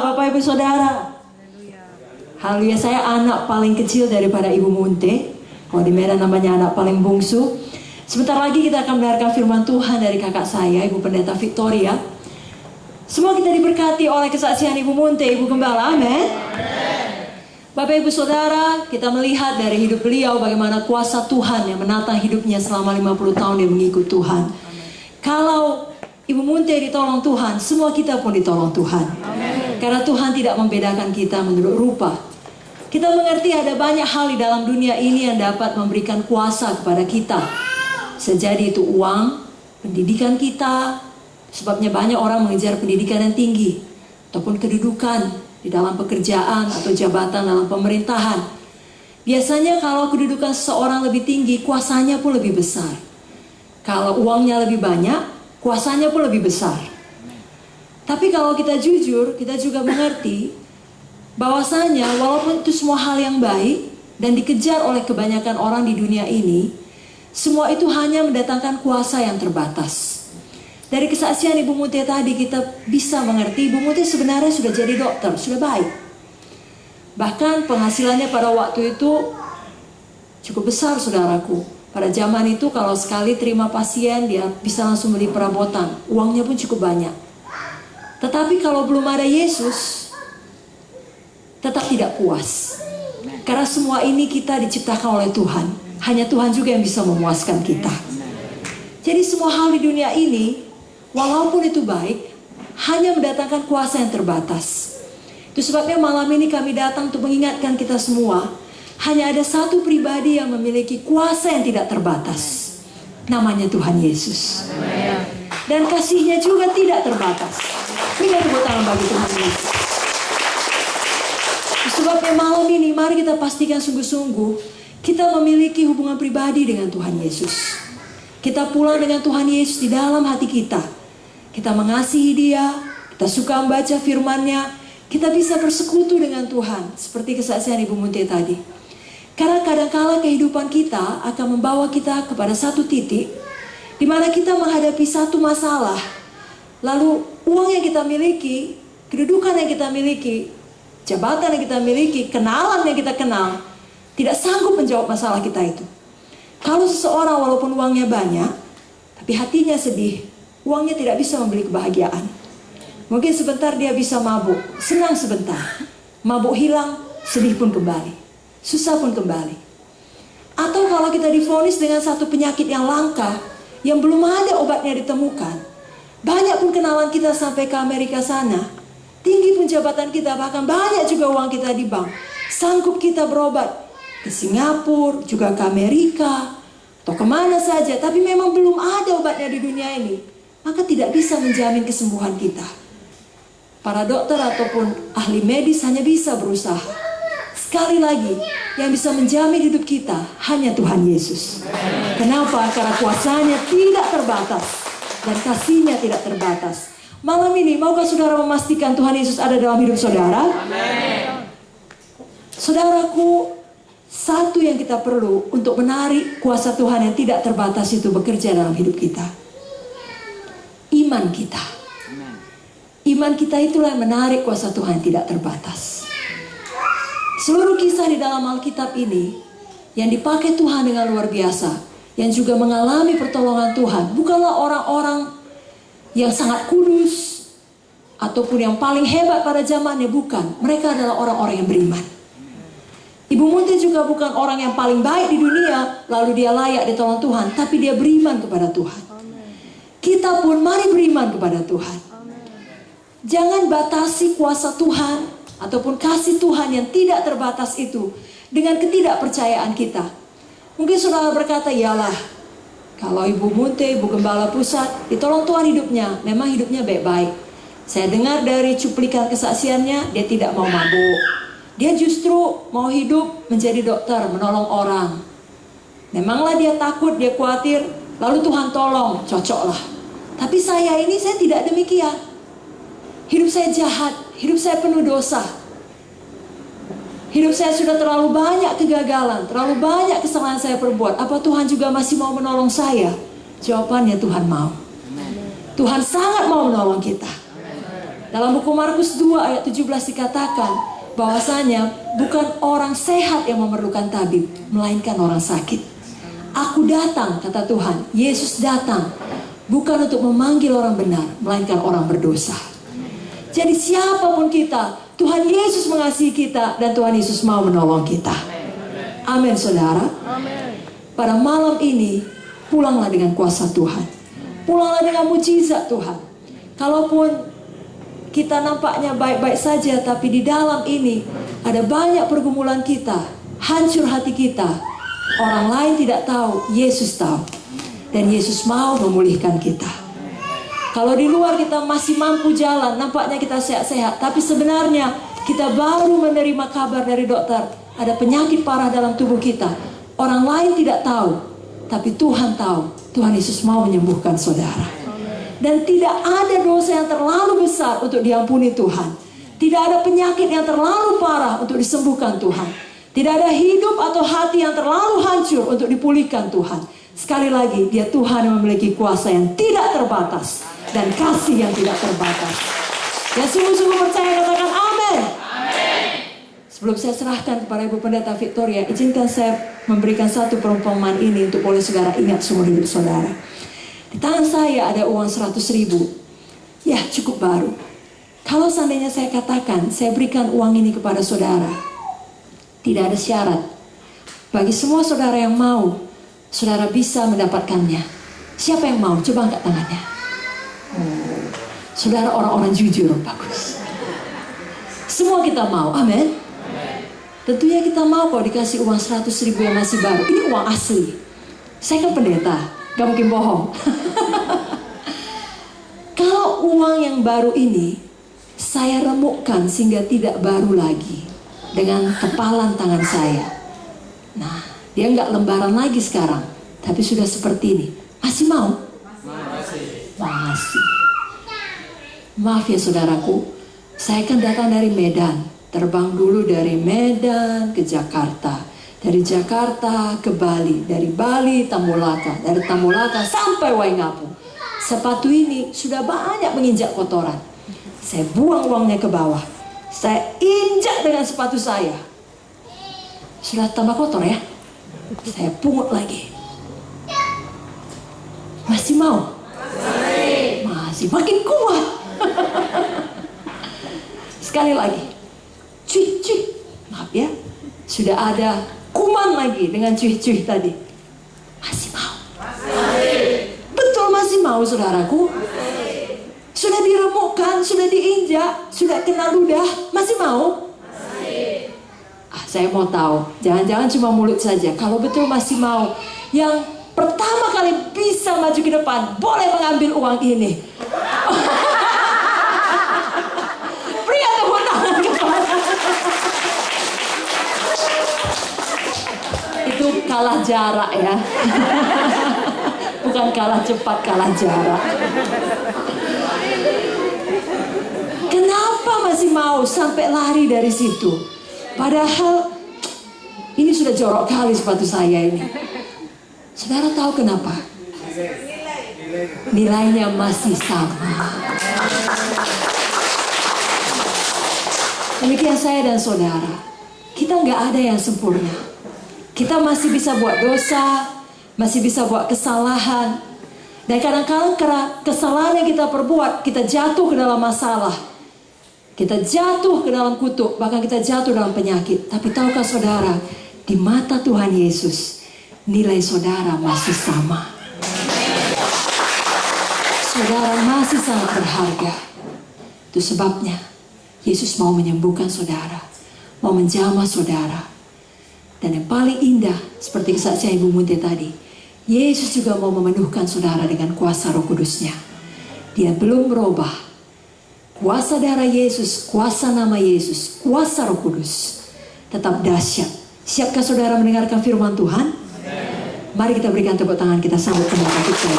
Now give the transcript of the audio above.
Bapak Ibu Saudara. Haleluya, saya anak paling kecil daripada Ibu Munte. Kalau di Medan namanya anak paling bungsu. Sebentar lagi kita akan mendengarkan firman Tuhan dari kakak saya, Ibu Pendeta Victoria. Semua kita diberkati oleh kesaksian Ibu Munte, Ibu Gembala, amin. Bapak Ibu Saudara, kita melihat dari hidup beliau bagaimana kuasa Tuhan yang menatang hidupnya selama 50 tahun dia mengikut Tuhan. Kalau Ibu Munte ditolong Tuhan, semua kita pun ditolong Tuhan. Amen. Karena Tuhan tidak membedakan kita menurut rupa. Kita mengerti ada banyak hal di dalam dunia ini yang dapat memberikan kuasa kepada kita. Sejadi itu uang, pendidikan kita. Sebabnya banyak orang mengejar pendidikan yang tinggi. Ataupun kedudukan di dalam pekerjaan atau jabatan dalam pemerintahan. Biasanya kalau kedudukan seseorang lebih tinggi, kuasanya pun lebih besar. Kalau uangnya lebih banyak, kuasanya pun lebih besar. Tapi kalau kita jujur, kita juga mengerti bahwasanya walaupun itu semua hal yang baik dan dikejar oleh kebanyakan orang di dunia ini, semua itu hanya mendatangkan kuasa yang terbatas. Dari kesaksian Ibu Munte tadi kita bisa mengerti Ibu Munte sebenarnya sudah jadi dokter, sudah baik. Bahkan penghasilannya pada waktu itu cukup besar, saudaraku. Pada zaman itu kalau sekali terima pasien dia bisa langsung beli perabotan. Uangnya pun cukup banyak. Tetapi kalau belum ada Yesus, tetap tidak puas. Karena semua ini kita diciptakan oleh Tuhan. Hanya Tuhan juga yang bisa memuaskan kita. Jadi semua hal di dunia ini, walaupun itu baik, hanya mendatangkan kuasa yang terbatas. Itu sebabnya malam ini kami datang untuk mengingatkan kita semua. Hanya ada satu pribadi yang memiliki kuasa yang tidak terbatas. Namanya Tuhan Yesus. Dan kasihnya juga tidak terbatas. Berikan tepuk tangan bagi Tuhan Yesus. Sebabnya malam ini mari kita pastikan sungguh-sungguh kita memiliki hubungan pribadi dengan Tuhan Yesus. Kita pulang dengan Tuhan Yesus di dalam hati kita. Kita mengasihi Dia, kita suka membaca firman-Nya, kita bisa bersekutu dengan Tuhan. Seperti kesaksian Ibu Munte tadi. Karena kadang-kala kehidupan kita akan membawa kita kepada satu titik di mana kita menghadapi satu masalah. Lalu uang yang kita miliki, kedudukan yang kita miliki, jabatan yang kita miliki, kenalan yang kita kenal, tidak sanggup menjawab masalah kita itu. Kalau seseorang walaupun uangnya banyak, tapi hatinya sedih, uangnya tidak bisa membeli kebahagiaan. Mungkin sebentar dia bisa mabuk, senang sebentar. Mabuk hilang, sedih pun kembali. Susah pun kembali. Atau kalau kita divonis dengan satu penyakit yang langka, yang belum ada obatnya ditemukan, banyak pun kenalan kita sampai ke Amerika sana, tinggi pun jabatan kita, bahkan banyak juga uang kita di bank, sanggup kita berobat ke Singapura, juga ke Amerika, atau kemana saja, tapi memang belum ada obatnya di dunia ini, maka tidak bisa menjamin kesembuhan kita. Para dokter ataupun ahli medis hanya bisa berusaha. Sekali lagi, yang bisa menjamin hidup kita hanya Tuhan Yesus. Kenapa? Karena kuasanya tidak terbatas dan kasihnya tidak terbatas. Malam ini, maukah saudara memastikan Tuhan Yesus ada dalam hidup saudara? Amin. Saudaraku, satu yang kita perlu untuk menarik kuasa Tuhan yang tidak terbatas itu bekerja dalam hidup kita. Iman kita. Iman kita itulah yang menarik kuasa Tuhan yang tidak terbatas. Seluruh kisah di dalam Alkitab ini yang dipakai Tuhan dengan luar biasa, yang juga mengalami pertolongan Tuhan, bukanlah orang-orang yang sangat kudus ataupun yang paling hebat pada zamannya, bukan. Mereka adalah orang-orang yang beriman. Ibu Munte juga bukan orang yang paling baik di dunia lalu dia layak ditolong Tuhan, tapi dia beriman kepada Tuhan. Kita pun mari beriman kepada Tuhan. Jangan batasi kuasa Tuhan ataupun kasih Tuhan yang tidak terbatas itu dengan ketidakpercayaan kita. Mungkin saudara berkata, yalah, kalau Ibu Munte, Ibu Gembala Pusat, ditolong Tuhan hidupnya, memang hidupnya baik-baik. Saya dengar dari cuplikan kesaksiannya, dia tidak mau mabuk. Dia justru mau hidup menjadi dokter, menolong orang. Memanglah dia takut, dia khawatir, lalu Tuhan tolong, cocoklah. Tapi saya ini, saya tidak demikian. Hidup saya jahat, hidup saya penuh dosa. Hidup saya sudah terlalu banyak kegagalan, terlalu banyak kesalahan saya perbuat. Apa Tuhan juga masih mau menolong saya? Jawabannya Tuhan mau. Tuhan sangat mau menolong kita. Dalam buku Markus 2 ayat 17 dikatakan bahwasanya bukan orang sehat yang memerlukan tabib, melainkan orang sakit. Aku datang, kata Tuhan, Yesus datang bukan untuk memanggil orang benar, melainkan orang berdosa. Jadi siapapun kita, Tuhan Yesus mengasihi kita dan Tuhan Yesus mau menolong kita. Amin, saudara. Pada malam ini, pulanglah dengan kuasa Tuhan. Pulanglah dengan mujizat Tuhan. Kalaupun kita nampaknya baik-baik saja, tapi di dalam ini ada banyak pergumulan kita, hancur hati kita. Orang lain tidak tahu, Yesus tahu. Dan Yesus mau memulihkan kita. Kalau di luar kita masih mampu jalan, nampaknya kita sehat-sehat, tapi sebenarnya kita baru menerima kabar dari dokter, ada penyakit parah dalam tubuh kita. Orang lain tidak tahu, tapi Tuhan tahu. Tuhan Yesus mau menyembuhkan saudara. Dan tidak ada dosa yang terlalu besar untuk diampuni Tuhan. Tidak ada penyakit yang terlalu parah untuk disembuhkan Tuhan. Tidak ada hidup atau hati yang terlalu hancur untuk dipulihkan Tuhan. Sekali lagi, dia Tuhan yang memiliki kuasa yang tidak terbatas dan kasih yang tidak terbatas. Yang sungguh-sungguh percaya katakan amin. Sebelum saya serahkan kepada Ibu Pendeta Victoria, izinkan saya memberikan satu perumpamaan ini untuk boleh saudara ingat seumur hidup saudara. Di tangan saya ada uang 100.000. Ya, cukup baru. Kalau seandainya saya katakan, saya berikan uang ini kepada saudara, tidak ada syarat. Bagi semua saudara yang mau, saudara bisa mendapatkannya. Siapa yang mau? Coba angkat tangannya. Saudara orang-orang jujur, bagus. Semua kita mau, amin. Tentunya kita mau kalau dikasih uang 100.000 yang masih baru. Ini uang asli. Saya kan pendeta, gak mungkin bohong. Kalau uang yang baru ini saya remukkan sehingga tidak baru lagi dengan kepalan tangan saya. Nah, dia nggak lembaran lagi sekarang, tapi sudah seperti ini. Masih mau? Masih. Maaf ya saudaraku, saya kan datang dari Medan, terbang dulu dari Medan ke Jakarta, dari Jakarta ke Bali, dari Bali Tambolaka, dari Tambolaka sampai Waingapu. Sepatu ini sudah banyak menginjak kotoran. Saya buang uangnya ke bawah. Saya injak dengan sepatu saya. Sudah tambah kotor ya. Saya pungut lagi. Masih mau? Masih makin kuat. Sekali lagi. Cuy. Maaf ya. Sudah ada kuman lagi dengan cuy tadi. Masih mau? Betul masih mau saudaraku? Sudah diremukkan, sudah diinjak, sudah kena ludah, masih mau? Saya mau tahu, jangan-jangan cuma mulut saja. Kalau betul masih mau, yang pertama kali bisa maju ke depan, boleh mengambil uang ini. Berikan tepuk tangan kepada. Itu kalah jarak ya. Bukan kalah cepat, kalah jarak. Kenapa masih mau sampai lari dari situ? Padahal ini sudah jorok kali sepatu saya ini. Saudara tahu kenapa? Nilainya masih sama. Demikian saya dan saudara. Kita nggak ada yang sempurna. Kita masih bisa buat dosa, masih bisa buat kesalahan. Dan kadang-kadang karena kesalahan yang kita perbuat, kita jatuh ke dalam masalah. Kita jatuh ke dalam kutuk, bahkan kita jatuh dalam penyakit. Tapi tahukah saudara, di mata Tuhan Yesus, nilai saudara masih sama. Saudara masih sangat berharga. Itu sebabnya Yesus mau menyembuhkan saudara, mau menjamah saudara. Dan yang paling indah, seperti kesaksian Ibu Munte tadi, Yesus juga mau memenuhkan saudara dengan kuasa Roh Kudus-Nya. Dia belum berubah. Kuasa darah Yesus, kuasa nama Yesus, kuasa Roh Kudus tetap dahsyat. Siapkah saudara mendengarkan firman Tuhan? Mari kita berikan tepuk tangan, kita sambut kembali kita.